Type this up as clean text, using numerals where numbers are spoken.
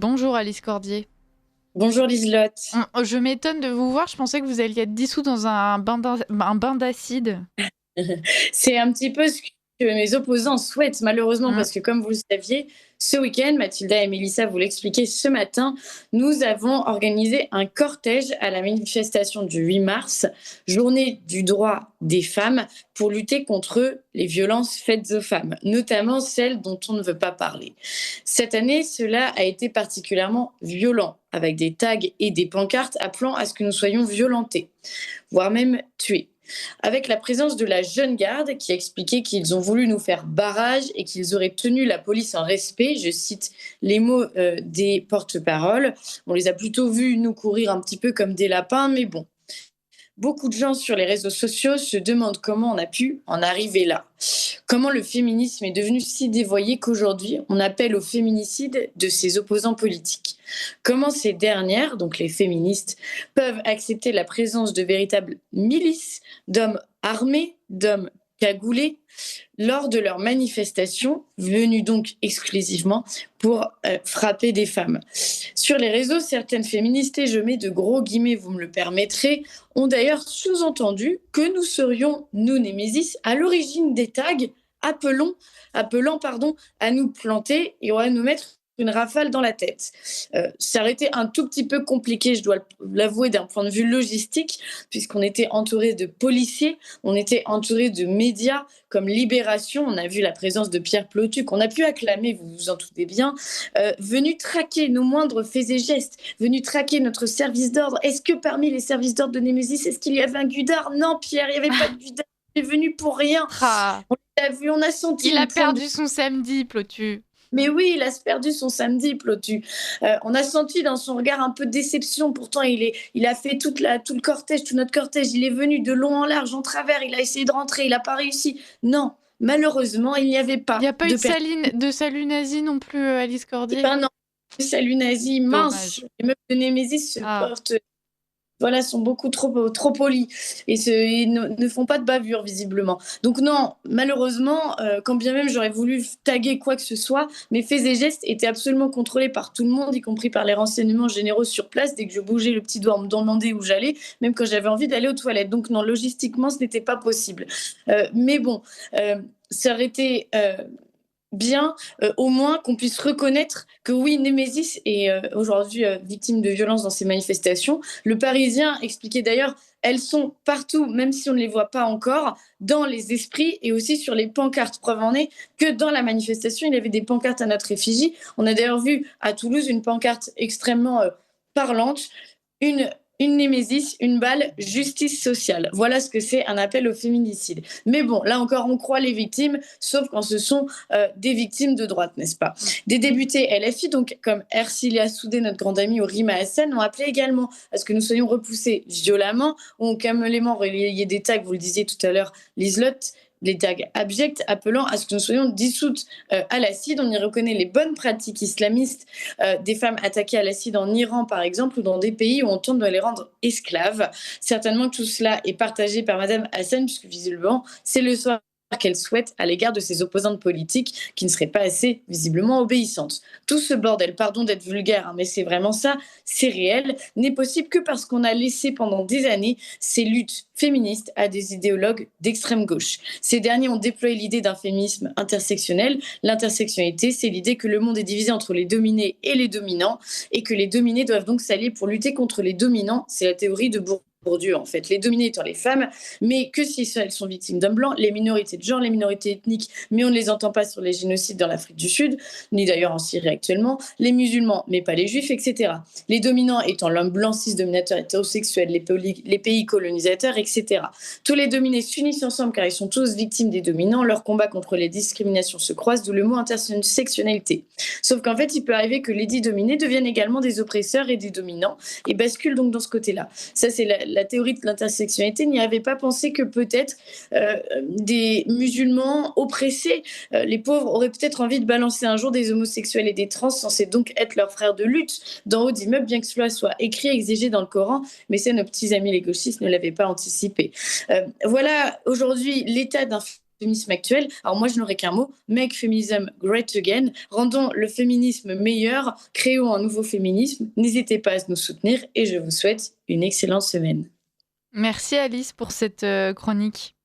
Bonjour Alice Cordier. Bonjour Liselotte. Je m'étonne de vous voir, je pensais que vous alliez être dissous dans un bain d'acide. C'est un petit peu ce que mes opposants souhaitent malheureusement Mm. parce que comme vous le saviez, ce week-end, Mathilda et Mélissa vous l'expliquaient ce matin, nous avons organisé un cortège à la manifestation du 8 mars, journée du droit des femmes, pour lutter contre les violences faites aux femmes, notamment celles dont on ne veut pas parler. Cette année, cela a été particulièrement violent, avec des tags et des pancartes appelant à ce que nous soyons violentés, voire même tués, avec la présence de la jeune garde qui expliquait qu'ils ont voulu nous faire barrage et qu'ils auraient tenu la police en respect. Je cite les mots des porte-paroles. On les a plutôt vus nous courir un petit peu comme des lapins, mais bon. Beaucoup de gens sur les réseaux sociaux se demandent comment on a pu en arriver là. Comment le féminisme est devenu si dévoyé qu'aujourd'hui, on appelle au féminicide de ses opposants politiques. Comment ces dernières, donc les féministes, peuvent accepter la présence de véritables milices d'hommes armés, d'hommes cagoulés, lors de leurs manifestations, venues donc exclusivement pour frapper des femmes. Sur les réseaux, certaines féministes, et je mets de gros guillemets, vous me le permettrez, ont d'ailleurs sous-entendu que nous serions, nous Némésis, à l'origine des tags appelant à nous planter et à nous mettre une rafale dans la tête. Ça aurait été un tout petit peu compliqué, je dois l'avouer, d'un point de vue logistique, puisqu'on était entouré de policiers, on était entouré de médias comme Libération, on a vu la présence de Pierre Plotuc, on a pu acclamer, vous vous en doutez bien, venu traquer nos moindres faits et gestes, venu traquer notre service d'ordre. Est-ce que parmi les services d'ordre de Némésis, est-ce qu'il y avait un Gudard? Non, Pierre, il n'y avait pas de Gudard. Il est venu pour rien. Ah, On l'a vu, on a senti il a une pointe. perdu son samedi, Plotu. Mais oui, il a perdu son samedi, Plotu. On a senti dans son regard un peu de déception. Pourtant, il a fait tout le cortège, tout notre cortège. Il est venu de long en large, en travers. Il a essayé de rentrer. Il n'a pas réussi. Non, malheureusement, il n'y avait Il n'y pas a pas eu de personne. de salut nazi non plus, Alice Cordier. Ben non, salut nazi, mince. Dommage. Les meufs de Némésis se Ah. portent, voilà, sont beaucoup trop polis et ne font pas de bavure visiblement. Donc non, malheureusement, quand bien même j'aurais voulu taguer quoi que ce soit, mes faits et gestes étaient absolument contrôlés par tout le monde, y compris par les renseignements généraux sur place. Dès que je bougeais le petit doigt, on me demandait où j'allais, même quand j'avais envie d'aller aux toilettes. Donc non, logistiquement, ce n'était pas possible. Mais bon, ça aurait été bien, au moins qu'on puisse reconnaître que oui, Némésis est aujourd'hui victime de violences dans ces manifestations. Le Parisien expliquait d'ailleurs, elles sont partout, même si on ne les voit pas encore, dans les esprits et aussi sur les pancartes. Preuve en est que dans la manifestation, il y avait des pancartes à notre effigie. On a d'ailleurs vu à Toulouse une pancarte extrêmement parlante, une une némésis, une balle, justice sociale. Voilà ce que c'est un appel au féminicide. Mais bon, là encore, on croit les victimes, sauf quand ce sont des victimes de droite, n'est-ce pas? Des députés LFI, donc comme Ercilia Soudé, notre grande amie, ou Rima Hassan, ont appelé également à ce que nous soyons repoussés violemment, ont camélément relayé des tags, vous le disiez tout à l'heure, Liselotte, les tags abjects appelant à ce que nous soyons dissoutes à l'acide. On y reconnaît les bonnes pratiques islamistes des femmes attaquées à l'acide en Iran, par exemple, ou dans des pays où on tente de les rendre esclaves. Certainement que tout cela est partagé par Madame Hassan, puisque visiblement, c'est le soir qu'elle souhaite à l'égard de ses opposantes politiques qui ne seraient pas assez visiblement obéissantes. Tout ce bordel, pardon d'être vulgaire, hein, mais c'est vraiment ça, c'est réel, n'est possible que parce qu'on a laissé pendant des années ces luttes féministes à des idéologues d'extrême gauche. Ces derniers ont déployé l'idée d'un féminisme intersectionnel. L'intersectionnalité, c'est l'idée que le monde est divisé entre les dominés et les dominants et que les dominés doivent donc s'allier pour lutter contre les dominants. C'est la théorie de Bourdieu, en fait. Les dominés étant les femmes, mais que si elles sont victimes d'hommes blancs, les minorités de genre, les minorités ethniques, mais on ne les entend pas sur les génocides dans l'Afrique du Sud, ni d'ailleurs en Syrie actuellement, les musulmans, mais pas les juifs, etc. Les dominants étant l'homme blanc, cis, dominateur, hétérosexuel, les pays colonisateurs, etc. Tous les dominés s'unissent ensemble car ils sont tous victimes des dominants, leur combat contre les discriminations se croise, d'où le mot intersectionnalité. Sauf qu'en fait, il peut arriver que les dits dominés deviennent également des oppresseurs et des dominants, et basculent donc dans ce côté-là. Ça, c'est la théorie de l'intersectionnalité n'y avait pas pensé que peut-être des musulmans oppressés, les pauvres, auraient peut-être envie de balancer un jour des homosexuels et des trans, censés donc être leurs frères de lutte, d'en haut d'immeubles, bien que cela soit écrit et exigé dans le Coran, mais ça, nos petits amis les gauchistes ne l'avaient pas anticipé. Voilà aujourd'hui l'état d'un féminisme actuel. Alors moi, je n'aurais qu'un mot, make feminism great again. Rendons le féminisme meilleur, créons un nouveau féminisme. N'hésitez pas à nous soutenir et je vous souhaite une excellente semaine. Merci Alice pour cette chronique.